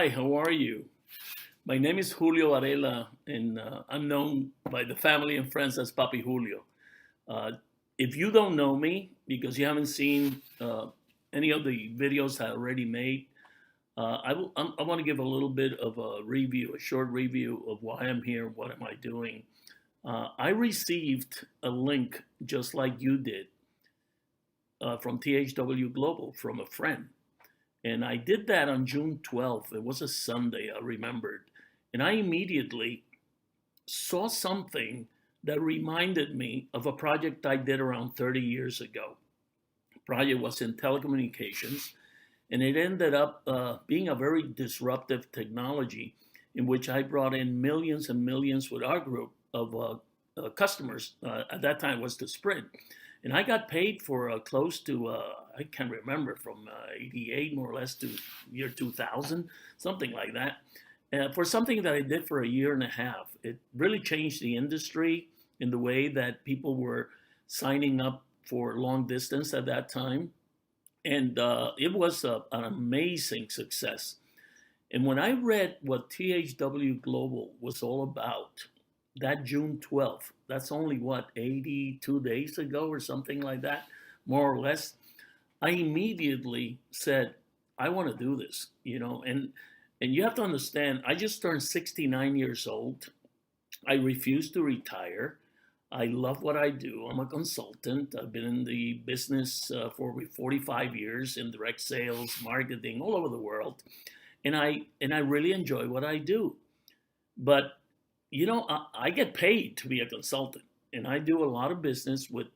Hi, how are you? My name is Julio Varela, and I'm known by the family and friends as papijulio. Uh, if you don't know me because you haven't seen any of the videos I already made, I want to give a little bit of a review, a short review of why I'm here, what am I doing. I received a link just like you did from THW Global from a friend. And I did that on June 12th. It was a Sunday, I remembered. And I immediately saw something that reminded me of a project I did around 30 years ago. The project was in telecommunications, and it ended up being a very disruptive technology in which I brought in millions and millions with our group of customers. At that time, it was to Sprint. And I got paid for close to, I can't remember, from 88 more or less to year 2000, something like that, for something that I did for a year and a half. It really changed the industry in the way that people were signing up for long distance at that time. And it was an amazing success. And when I read what THW Global was all about, that June 12th, that's only what, 82 days ago or something like that, more or less, I immediately said, I want to do this, and you have to understand, I just turned 69 years old. I refuse to retire. I love what I do. I'm a consultant. I've been in the business for 45 years in direct sales, marketing, all over the world. And I really enjoy what I do. But I get paid to be a consultant, and I do a lot of business with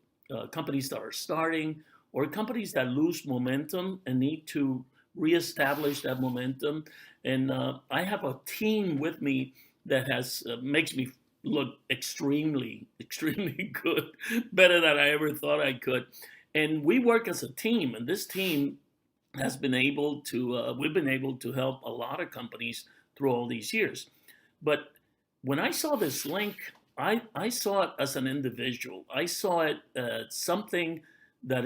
companies that are starting or companies that lose momentum and need to reestablish that momentum. And I have a team with me that makes me look extremely, extremely good, better than I ever thought I could. And we work as a team, and this team has been able to, we've been able to help a lot of companies through all these years. But when I saw this link, I saw it as an individual. I saw it something that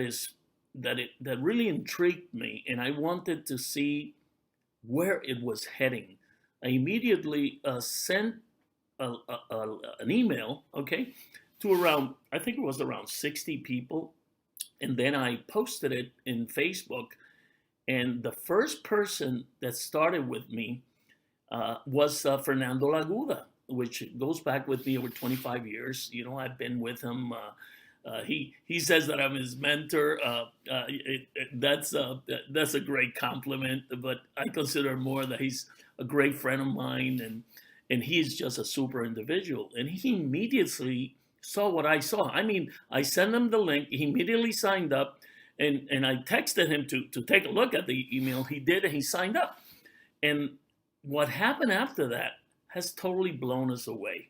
really intrigued me, and I wanted to see where it was heading. I immediately sent an email, okay, to around, I think it was around 60 people, and then I posted it in Facebook. And the first person that started with me was Fernando Laguda, which goes back with me over 25 years. I've been with him. He says that I'm his mentor. That's a great compliment, but I consider more that he's a great friend of mine, and he's just a super individual. And he immediately saw what I saw. I mean, I sent him the link. He immediately signed up, and I texted him to take a look at the email. He did, and he signed up. And what happened after that has totally blown us away,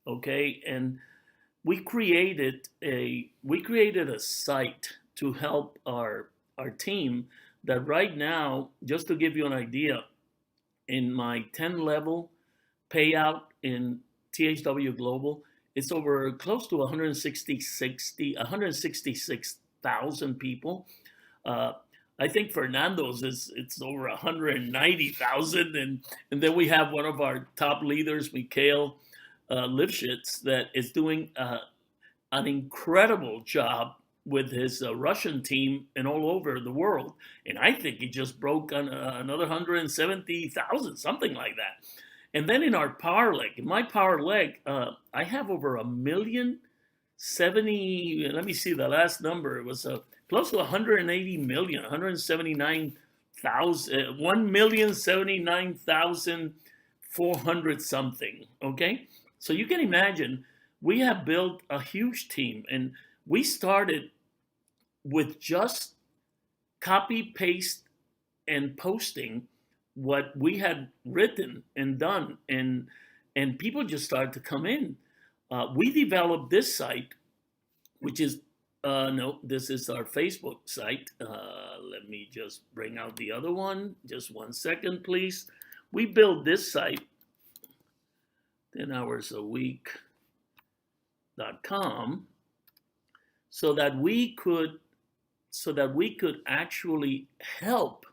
okay? And we created a site to help our team that right now, just to give you an idea, in my 10 level payout in THW Global, it's over close to 166,000 people. I think Fernando's it's over 190,000, and then we have one of our top leaders, Mikhail Lifshitz, that is doing an incredible job with his Russian team and all over the world. And I think he just broke on another 170,000, something like that. And then in our power leg, in my power leg, I have over 1,070,000. Let me see the last number. It was close to 180 million, 179,000, 1,079,400 something. Okay, so you can imagine we have built a huge team, and we started with just copy, paste, and posting what we had written and done, and people just started to come in. We developed this site, which is no, this is our Facebook site. Let me just bring out the other one. Just 1 second, please. We built this site, 10hoursAweek.com, so that we could actually help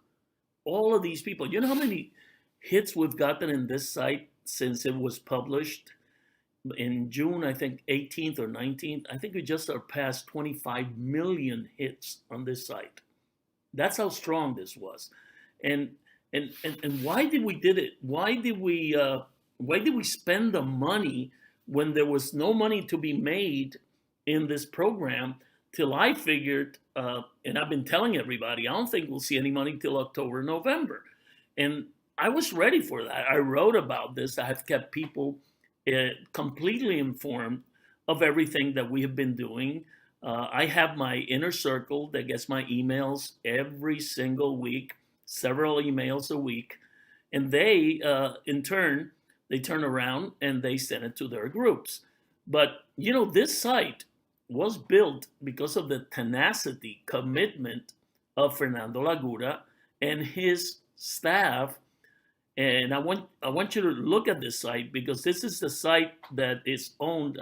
all of these people. You know how many hits we've gotten in this site since it was published in June, I think 18th or 19th. I think we just surpassed 25 million hits on this site. That's how strong this was. And why did we did it? Why did we spend the money when there was no money to be made in this program? Till I figured, and I've been telling everybody, I don't think we'll see any money till October, November. And I was ready for that. I wrote about this. I have kept people completely informed of everything that we have been doing. I have my inner circle that gets my emails every single week, several emails a week. And they, in turn, they turn around and they send it to their groups. But, you know, this site was built because of the tenacity, commitment of Fernando Lagura and his staff. And I want you to look at this site, because this is the site that is owned,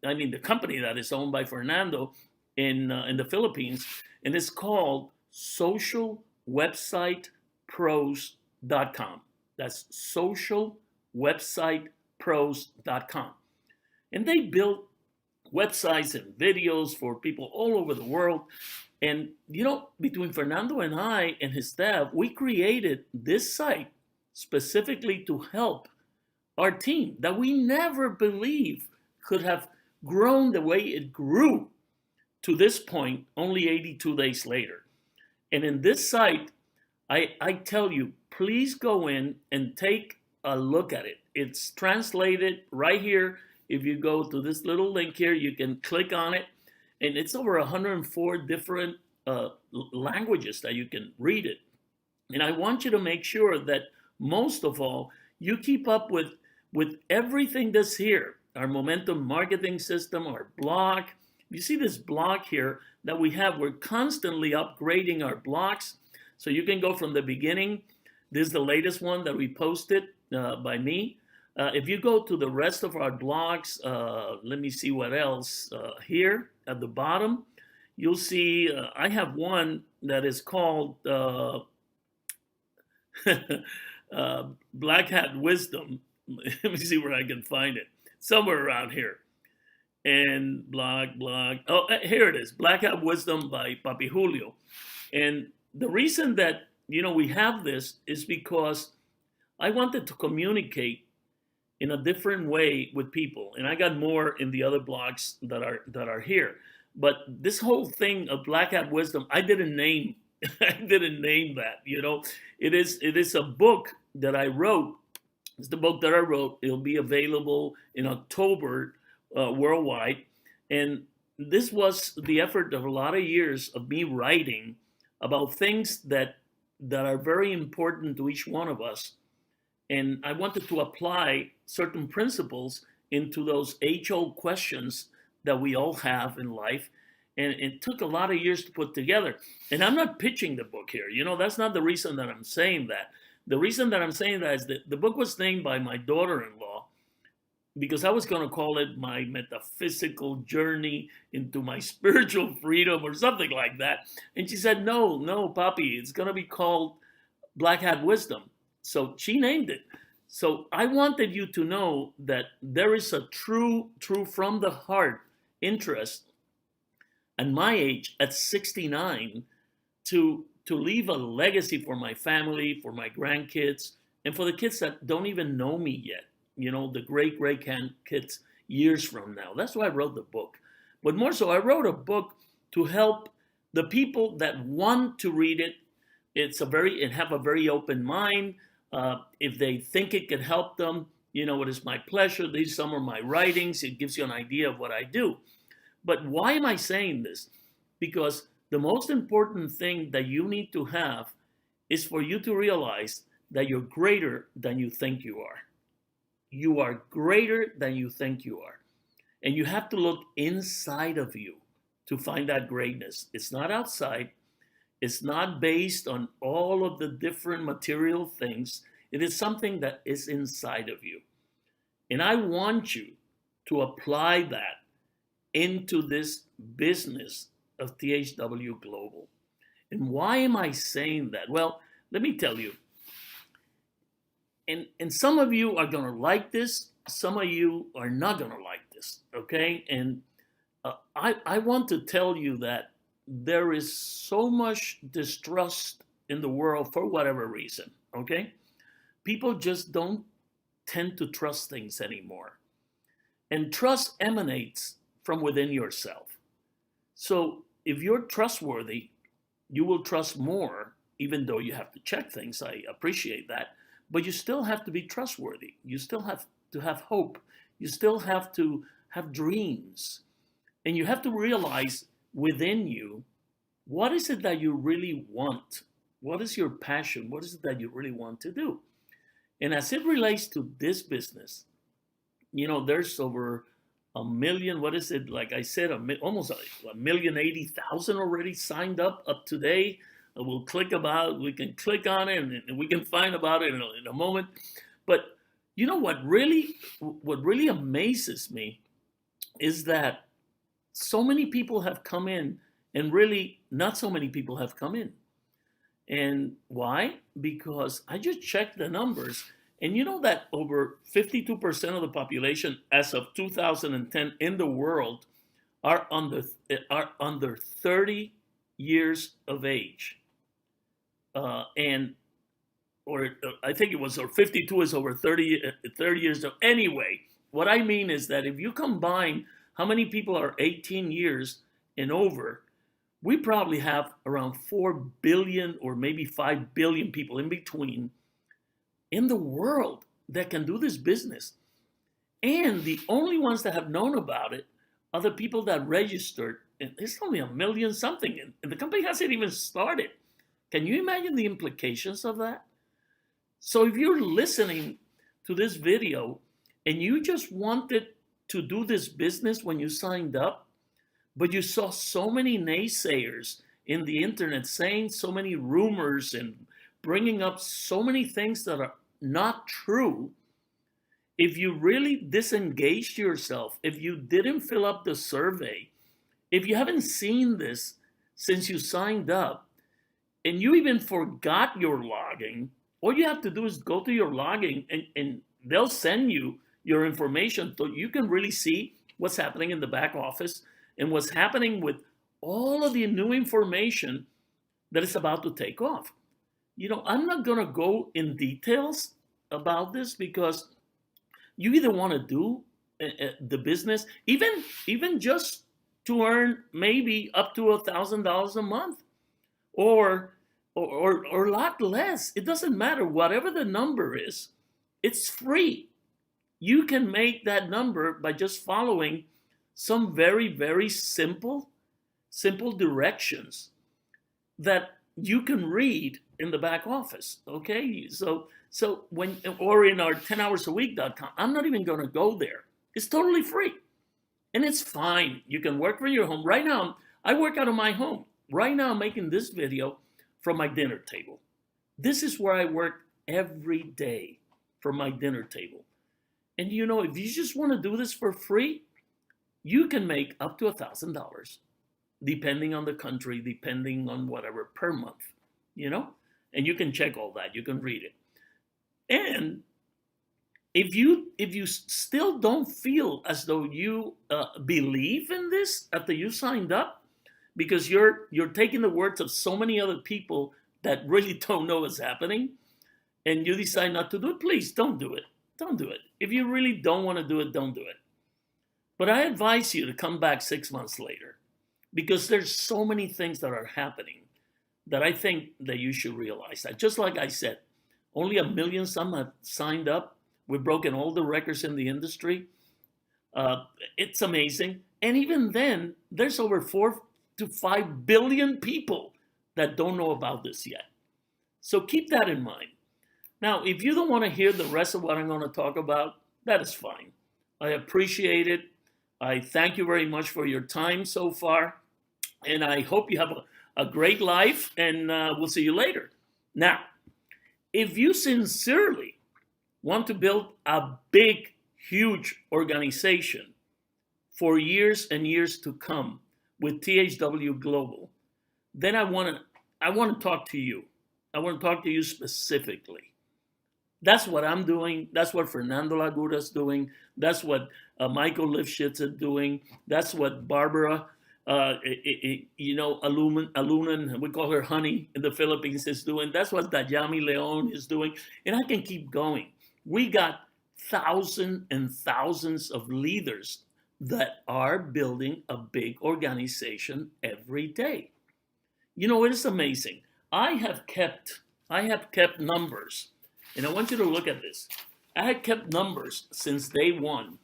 the company that is owned by Fernando in the Philippines, and it's called socialwebsitepros.com. That's socialwebsitepros.com. And they built websites and videos for people all over the world. And, you know, between Fernando and I and his staff, we created this site specifically to help our team that we never believed could have grown the way it grew to this point, only 82 days later. And in this site, I tell you, please go in and take a look at it. It's translated right here. If you go to this little link here, you can click on it, and it's over 104 different languages that you can read it. And I want you to make sure that, most of all, you keep up with everything that's here. Our momentum marketing system, our blog. You see this blog here that we have. We're constantly upgrading our blogs. So you can go from the beginning. This is the latest one that we posted by me. If you go to the rest of our blogs, let me see what else. Here at the bottom, you'll see I have one that is called Black Hat Wisdom. Let me see where I can find it. Somewhere around here. And blog. Oh, here it is. Black Hat Wisdom by papijulio. And the reason that, you know, we have this is because I wanted to communicate in a different way with people. And I got more in the other blogs that are here. But this whole thing of Black Hat Wisdom, I didn't name that, you know. It is a book that I wrote. It's the book that I wrote. It'll be available in October worldwide. And this was the effort of a lot of years of me writing about things that are very important to each one of us. And I wanted to apply certain principles into those age-old questions that we all have in life. And it took a lot of years to put together. And I'm not pitching the book here. You know, that's not the reason that I'm saying that. The reason that I'm saying that is that the book was named by my daughter-in-law because I was going to call it My Metaphysical Journey into My Spiritual Freedom or something like that. And she said, no, Papi, it's going to be called Black Hat Wisdom. So she named it. So I wanted you to know that there is a true from the heart interest at my age, at 69, to leave a legacy for my family, for my grandkids, and for the kids that don't even know me yet. You know, the great kids years from now. That's why I wrote the book. But more so, I wrote a book to help the people that want to read it. It have a very open mind. If they think it can help them, you know, it is my pleasure. These some are my writings. It gives you an idea of what I do. But why am I saying this? Because the most important thing that you need to have is for you to realize that you're greater than you think you are. You are greater than you think you are. And you have to look inside of you to find that greatness. It's not outside. It's not based on all of the different material things. It is something that is inside of you. And I want you to apply that into this business of THW Global. And why am I saying that? Well, let me tell you. and some of you are going to like this. Some of you are not going to like this. Okay. And I want to tell you that there is so much distrust in the world for whatever reason. Okay. People just don't tend to trust things anymore. And trust emanates from within yourself. So if you're trustworthy, you will trust more, even though you have to check things. I appreciate that. But you still have to be trustworthy. You still have to have hope. You still have to have dreams. And you have to realize within you, what is it that you really want? What is your passion? What is it that you really want to do? And as it relates to this business, you know, there's over a million, what is it? Like I said, almost 1,080,000 already signed up today. We'll click about, we can click on it and we can find about it in a moment. But you know what really amazes me is that so many people have come in and really not so many people have come in. And why? Because I just checked the numbers, and you know that over 52% of the population as of 2010 in the world are under 30 years of age. Or I think it was, or 52 is over 30 years old. Anyway, what I mean is that if you combine how many people are 18 years and over, we probably have around 4 billion or maybe 5 billion people in between in the world that can do this business. And the only ones that have known about it are the people that registered. And it's only a million something, and the company hasn't even started. Can you imagine the implications of that? So if you're listening to this video and you just wanted to do this business when you signed up, but you saw so many naysayers in the internet saying so many rumors and bringing up so many things that are not true, if you really disengaged yourself, if you didn't fill up the survey, if you haven't seen this since you signed up, and you even forgot your login, all you have to do is go to your login and they'll send you your information so you can really see what's happening in the back office and what's happening with all of the new information that is about to take off. You know, I'm not going to go in details about this because you either want to do the business, even just to earn maybe up to $1,000 a month, or a lot less. It doesn't matter. Whatever the number is, it's free. You can make that number by just following some very, very simple directions that you can read in the back office. Okay, so when, or in our 10hoursAweek.com, I'm not even going to go there. It's totally free, and it's fine. You can work from your home. Right now, I work out of my home. Right now, I'm making this video from my dinner table. This is where I work every day, from my dinner table. And you know, if you just want to do this for free, you can make up to $1,000, depending on the country, depending on whatever, per month, you know? And you can check all that, you can read it. And if you still don't feel as though you believe in this after you signed up, because you're taking the words of so many other people that really don't know what's happening, and you decide not to do it, please don't do it. Don't do it. If you really don't want to do it, don't do it. But I advise you to come back 6 months later, because there's so many things that are happening that I think that you should realize that. Just like I said, only 1 million some have signed up. We've broken all the records in the industry. It's amazing. And even then, there's over 4 to 5 billion people that don't know about this yet. So keep that in mind. Now, if you don't want to hear the rest of what I'm going to talk about, that is fine. I appreciate it. I thank you very much for your time so far. And I hope you have a great life, and we'll see you later. Now, if you sincerely want to build a big, huge organization for years and years to come with THW Global, then I want to talk to you. I want to talk to you specifically. That's what I'm doing. That's what Fernando Lagura's doing. That's what Michael Lifshitz is doing. That's what Barbara, Alunan, we call her Honey in the Philippines, is doing. That's what Dayami Leon is doing. And I can keep going. We got thousands and thousands of leaders that are building a big organization every day. It is amazing. I have kept numbers, and I want you to look at this. I had kept numbers since day one,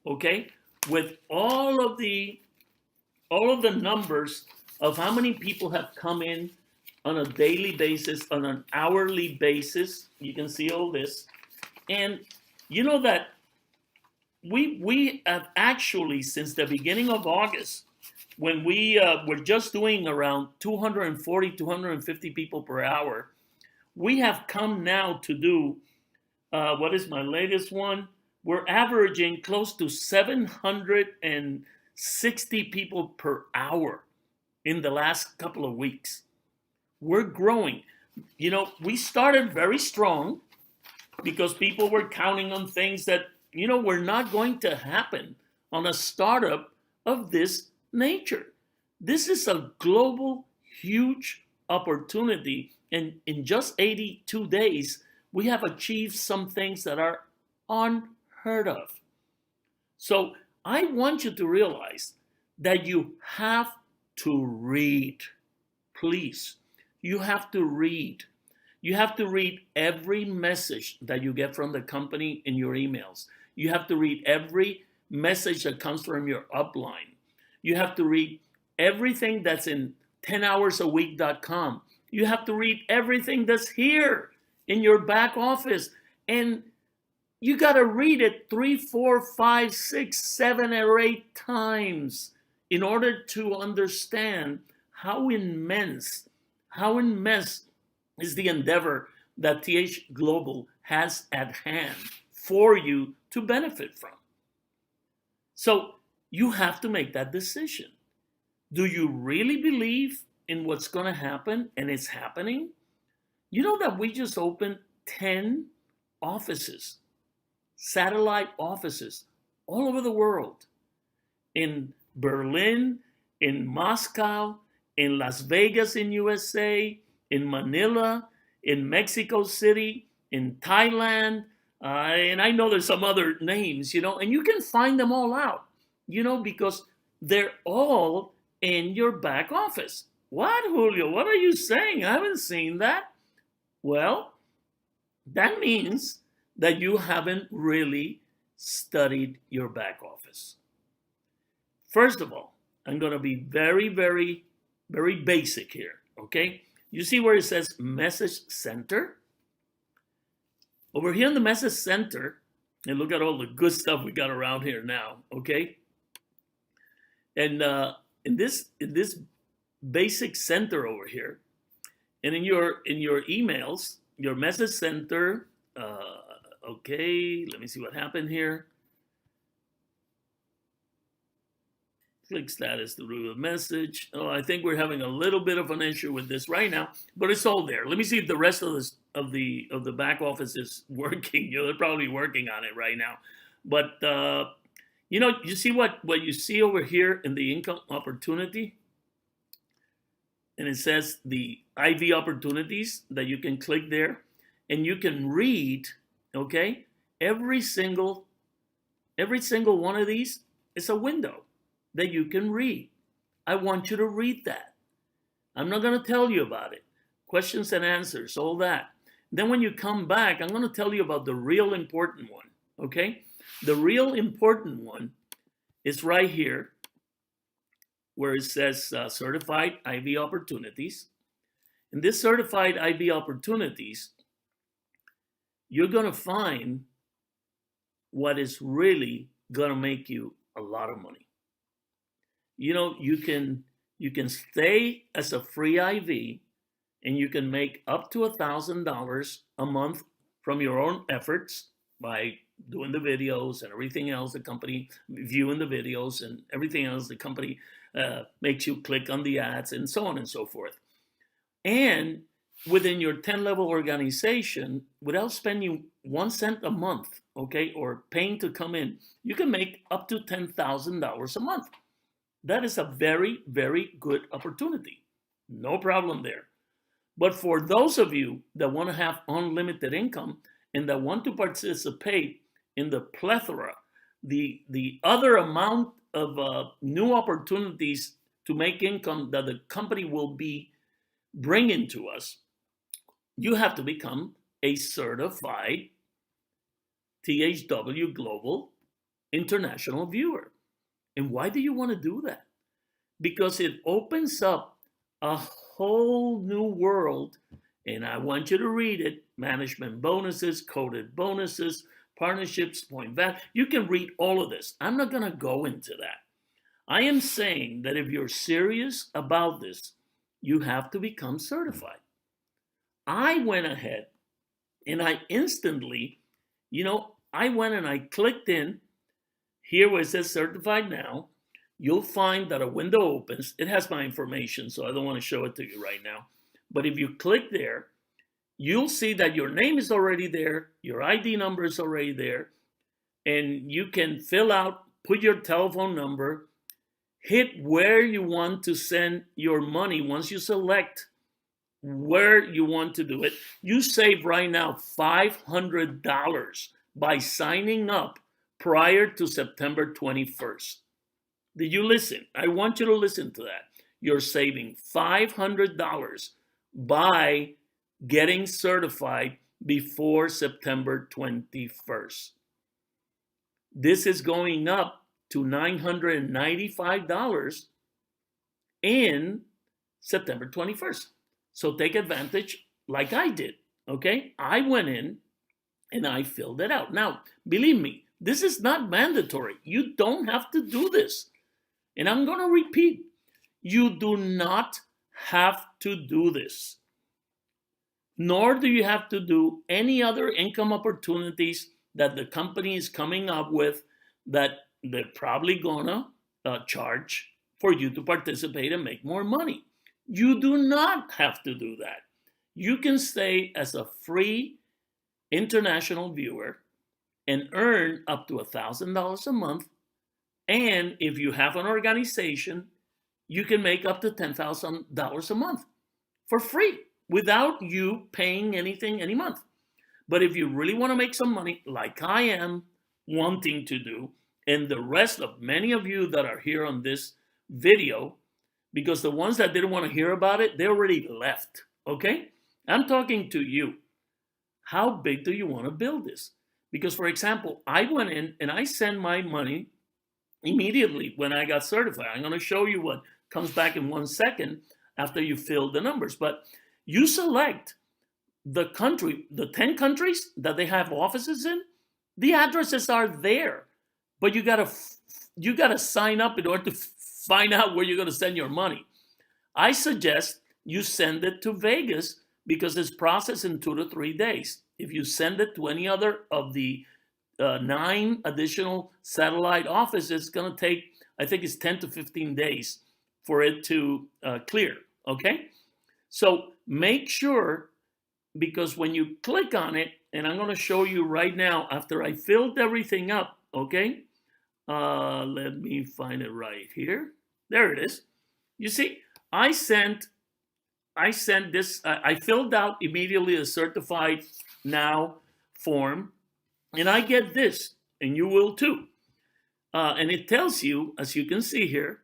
okay, with all of the numbers of how many people have come in on a daily basis, on an hourly basis. You can see all this, and you know that we have actually, since the beginning of August, when we were just doing around 240, 250 people per hour, we have come now to do, what is my latest one? We're averaging close to 760 people per hour in the last couple of weeks. We're growing. We started very strong because people were counting on things that, were not going to happen on a startup of this nature. This is a global, huge opportunity. And in just 82 days, we have achieved some things that are unheard of. So I want you to realize that you have to read. Please, you have to read. You have to read every message that you get from the company in your emails. You have to read every message that comes from your upline. You have to read everything that's in 10hoursAweek.com. You have to read everything that's here in your back office. And you got to read it 3, 4, 5, 6, 7, or 8 times in order to understand how immense is the endeavor that TH Global has at hand for you to benefit from. So you have to make that decision. Do you really believe in what's going to happen and it's happening? You know that we just opened 10 offices, satellite offices all over the world. In Berlin, in Moscow, in Las Vegas in USA, in Manila, in Mexico City, in Thailand, and I know there's some other names, and you can find them all out, because they're all in your back office. What, Julio? What are you saying? I haven't seen that. Well, that means that you haven't really studied your back office. First of all, I'm going to be very, very, very basic here, okay? You see where it says Message Center? Over here in the Message Center, and look at all the good stuff we got around here now, okay? And in this basic center over here, and in your emails, your Message Center, okay, let me see what happened here. Click status to read a message. Oh, I think we're having a little bit of an issue with this right now, but it's all there. Let me see if the rest of this of the back office is working. They're probably working on it right now. But you see what you see over here in the income opportunity, and it says the IV opportunities that you can click there, and you can read. Okay, every single one of these is a window that you can read. I want you to read that. I'm not going to tell you about it. Questions and answers, all that. Then when you come back, I'm going to tell you about the real important one, okay? The real important one is right here where it says Certified IV Opportunities. In this Certified IV Opportunities, you're going to find what is really going to make you a lot of money. You can stay as a free IV and you can make up to $1,000 a month from your own efforts by doing the videos and everything else, the company viewing the videos and everything else, the company makes you click on the ads and so on and so forth. And within your 10-level organization, without spending 1 cent a month, okay, or paying to come in, you can make up to $10,000 a month. That is a very, very good opportunity. No problem there. But for those of you that want to have unlimited income and that want to participate in the plethora, the other amount of new opportunities to make income that the company will be bringing to us, you have to become a certified THW Global International Viewer. And why do you want to do that? Because it opens up a whole new world, and I want you to read it: management bonuses, coded bonuses, partnerships, point value. You can read all of this. I'm not going to go into that. I am saying that if you're serious about this, you have to become certified. I went ahead and I instantly, I went and I clicked in here where it says certified now. You'll find that a window opens. It has my information, so I don't want to show it to you right now. But if you click there, you'll see that your name is already there, your ID number is already there, and you can fill out, put your telephone number, hit where you want to send your money. Once you select where you want to do it, you save right now $500 by signing up prior to September 21st. Did you listen? I want you to listen to that. You're saving $500 by getting certified before September 21st. This is going up to $995 in September 21st. So take advantage like I did, okay? I went in and I filled it out. Now, believe me, this is not mandatory. You don't have to do this. And I'm going to repeat, you do not have to do this. Nor do you have to do any other income opportunities that the company is coming up with that they're probably gonna charge for you to participate and make more money. You do not have to do that. You can stay as a free international viewer and earn up to $1,000 a month. And if you have an organization, you can make up to $10,000 a month for free without you paying anything any month. But if you really want to make some money, like I am wanting to do, and the rest of many of you that are here on this video, because the ones that didn't want to hear about it, they already left, okay? I'm talking to you. How big do you want to build this? Because, for example, I went in and I sent my money immediately when I got certified. I'm going to show you what comes back in 1 second after you fill the numbers. But you select the country, the 10 countries that they have offices in, the addresses are there. But you gotta sign up in order to find out where you're going to send your money. I suggest you send it to Vegas because it's processed in 2 to 3 days. If you send it to any other of the 9 additional satellite offices, it's going to take, I think it's 10 to 15 days for it to clear, okay? So make sure, because when you click on it, and I'm going to show you right now after I filled everything up, okay? Let me find it right here. There it is. You see, I sent this, I filled out immediately a certified now form, and I get this, and you will too. And it tells you, as you can see here,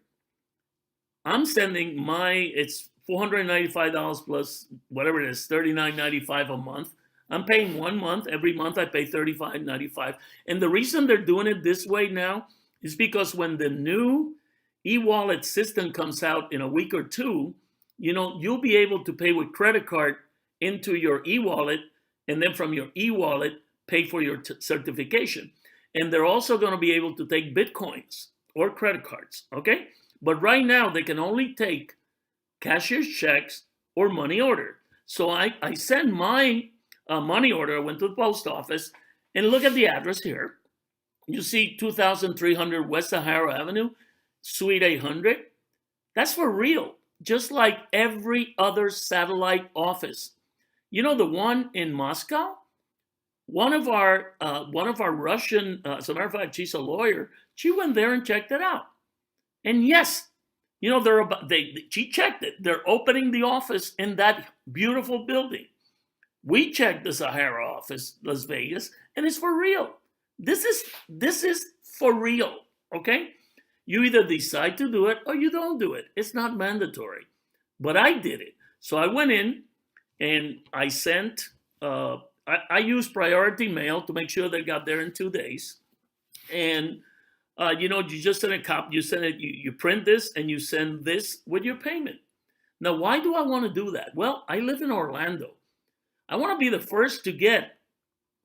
I'm sending it's $495 plus whatever it is, $39.95 a month. I'm paying 1 month. Every month I pay $35.95. And the reason they're doing it this way now is because when the new e-wallet system comes out in a week or two, you'll be able to pay with credit card into your e-wallet, and then from your e-wallet, pay for your certification. And they're also going to be able to take Bitcoins or credit cards, okay? But right now, they can only take cashier's checks or money order. So I send my money order. I went to the post office, and look at the address here. You see 2300 West Sahara Avenue, Suite 800. That's for real, just like every other satellite office. You know, the one in Moscow, one of our Russian, as a matter of fact, she's a lawyer. She went there and checked it out. And yes, you know, she checked it. They're opening the office in that beautiful building. We checked the Sahara office, Las Vegas, and it's for real. This is for real, okay? You either decide to do it or you don't do it. It's not mandatory. But I did it. So I went in and I sent, I used priority mail to make sure they got there in 2 days. And, you know, you just send a copy, you send it, you print this and you send this with your payment. Now, why do I want to do that? Well, I live in Orlando. I want to be the first to get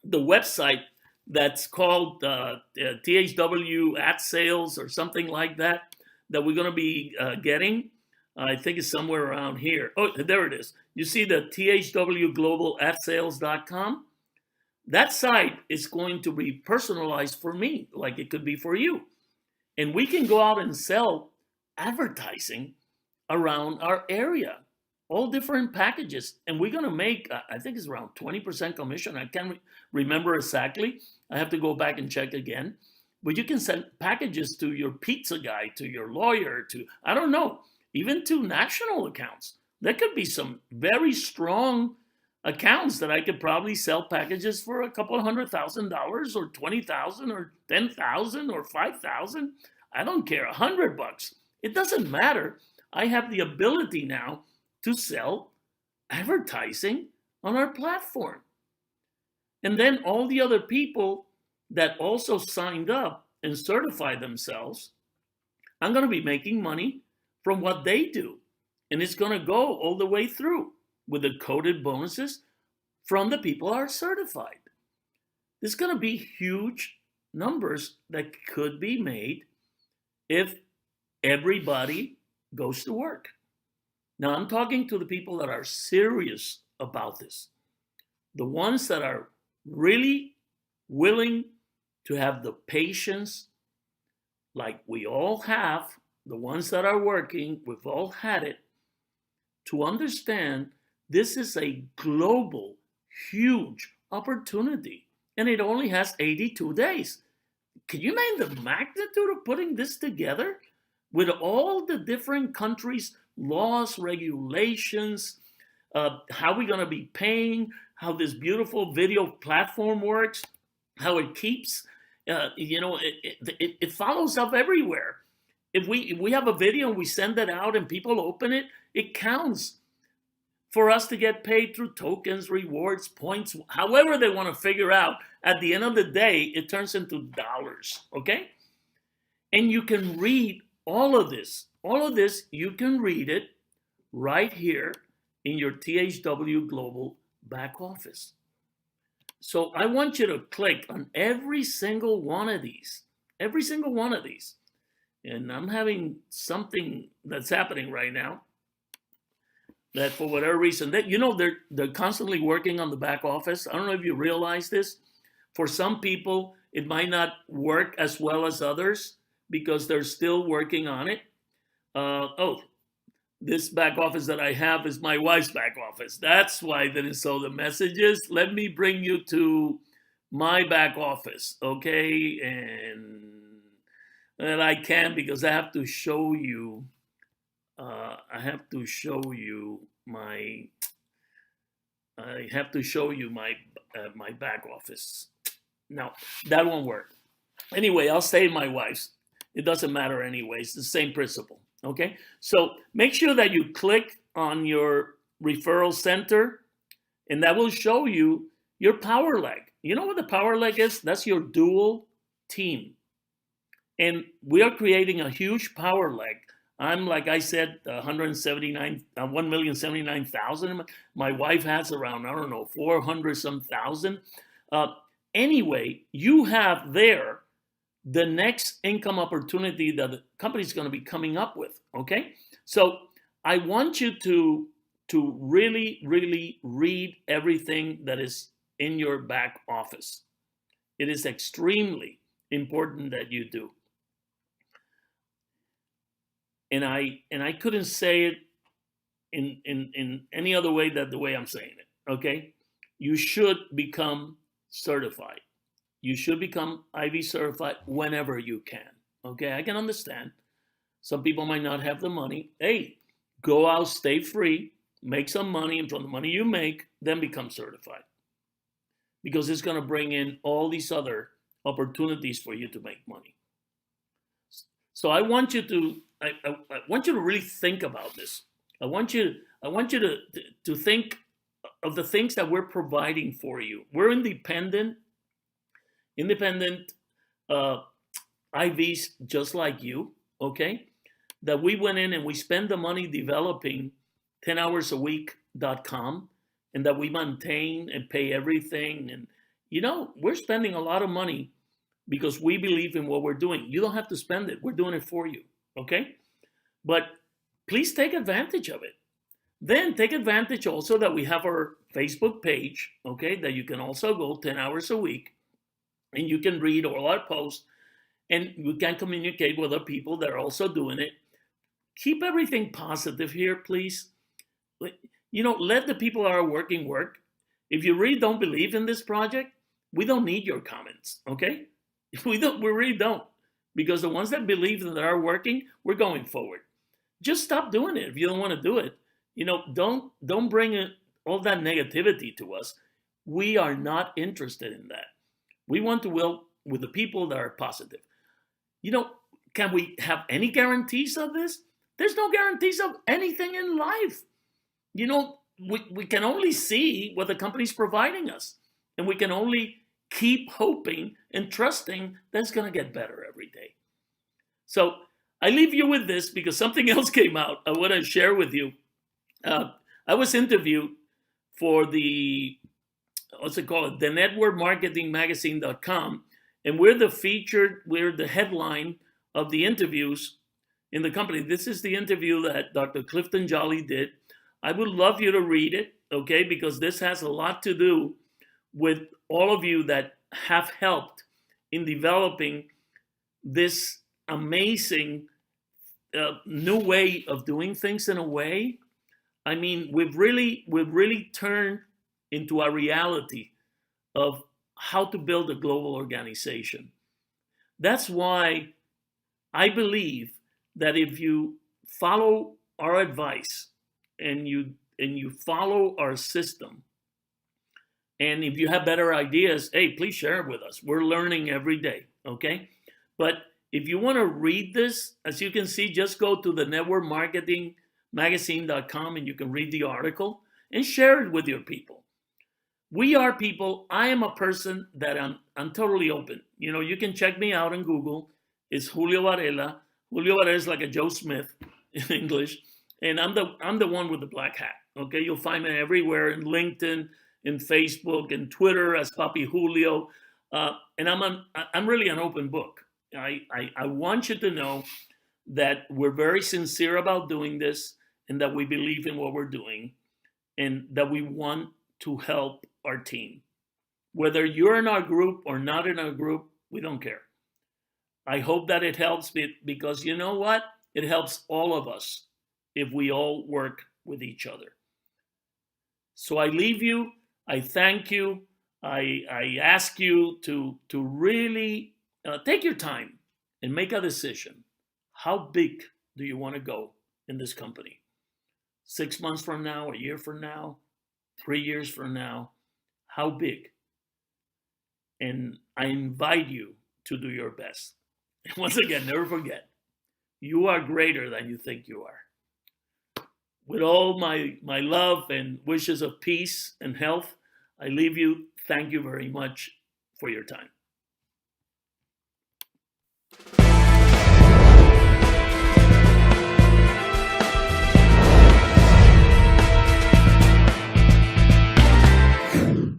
the website that's called THW at sales or something like that we're going to be getting. I think it's somewhere around here. Oh, there it is. You see the THW Global at sales.com? That site is going to be personalized for me, like it could be for you. And we can go out and sell advertising around our area, all different packages. And we're going to make, I think it's around 20% commission. I can't remember exactly. I have to go back and check again. But you can send packages to your pizza guy, to your lawyer, to, I don't know, even to national accounts. There could be some very strong accounts that I could probably sell packages for a couple $100,000 or 20,000 or 10,000 or 5,000. I don't care, $100. It doesn't matter. I have the ability now to sell advertising on our platform. And then all the other people that also signed up and certified themselves, I'm going to be making money from what they do. And it's going to go all the way through with the coded bonuses from the people that are certified. There's going to be huge numbers that could be made if everybody goes to work. Now, I'm talking to the people that are serious about this, the ones that are really willing to have the patience, like we all have, the ones that are working, we've all had it, to understand this is a global, huge opportunity, and it only has 82 days. Can you imagine the magnitude of putting this together with all the different countries' laws, regulations, how we're going to be paying, how this beautiful video platform works, how it keeps, it follows up everywhere. If we have a video and we send it out and people open it, it counts for us to get paid through tokens, rewards, points, however they want to figure out. At the end of the day, it turns into dollars, okay? And you can read all of this. All of this, you can read it right here in your THW Global back office. So I want you to click on every single one of these. Every single one of these. And I'm having something that's happening right now that for whatever reason, they're constantly working on the back office. I don't know if you realize this. For some people, it might not work as well as others because they're still working on it. This back office that I have is my wife's back office. That's why I didn't show the messages. Let me bring you to my back office, okay? And I can't because I have to show you. My back office. No, that won't work. Anyway, I'll stay in my wife's. It doesn't matter anyway. It's the same principle. Okay, so make sure that you click on your referral center, and that will show you your power leg. You know what the power leg is? That's your dual team. And we are creating a huge power leg. I'm, like I said, 1,079,000. My wife has around, 400 some thousand. Anyway, you have there the next income opportunity that the company is going to be coming up with, okay? So I want you to really, really read everything that is in your back office. It is extremely important that you do. And I couldn't say it in any other way than the way I'm saying it, okay, you should become certified. You should become IV certified whenever you can. Okay, I can understand. Some people might not have the money. Hey, go out, stay free, make some money, and from the money you make, then become certified. Because it's going to bring in all these other opportunities for you to make money. So I want you to really think about this. I want you to think of the things that we're providing for you. We're independent IVs just like you, okay? That we went in and we spend the money developing 10hoursAweek.com, and that we maintain and pay everything. And, we're spending a lot of money because we believe in what we're doing. You don't have to spend it. We're doing it for you, okay? But please take advantage of it. Then take advantage also that we have our Facebook page, okay, that you can also go 10 hours a week, and you can read all our posts, and we can communicate with other people that are also doing it. Keep everything positive here, please. Let the people that are working work. If you really don't believe in this project, we don't need your comments, okay? We really don't. Because the ones that believe that are working, we're going forward. Just stop doing it if you don't want to do it. Don't bring all that negativity to us. We are not interested in that. We want to work with the people that are positive. Can we have any guarantees of this? There's no guarantees of anything in life. We can only see what the company's providing us. And we can only keep hoping and trusting that it's going to get better every day. So I leave you with this because something else came out I want to share with you. I was interviewed for the networkmarketingmagazine.com, and we're the headline of the interviews in the company. This is the interview that Dr. Clifton Jolly did. I would love you to read it, okay, because this has a lot to do with all of you that have helped in developing this amazing new way of doing things in a way. I mean, we've really turned into a reality of how to build a global organization. That's why I believe that if you follow our advice and you follow our system, and if you have better ideas, hey, please share it with us. We're learning every day, okay? But if you want to read this, as you can see, just go to the networkmarketingmagazine.com and you can read the article and share it with your people. We are people. I am a person that I'm totally open. You can check me out on Google. It's Julio Varela. Julio Varela is like a Joe Smith in English. And I'm the one with the black hat. Okay, you'll find me everywhere in LinkedIn, in Facebook, and Twitter as papijulio. And I'm really an open book. I want you to know that we're very sincere about doing this, and that we believe in what we're doing, and that we want to help our team. Whether you're in our group or not in our group, we don't care. I hope that it helps me, because you know what? It helps all of us if we all work with each other. So I leave you. I thank you. I ask you to really take your time and make a decision. How big do you want to go in this company? 6 months from now, a year from now, 3 years from now? How big? And I invite you to do your best. And once again, never forget, you are greater than you think you are. With all my love and wishes of peace and health, I leave you. Thank you very much for your time.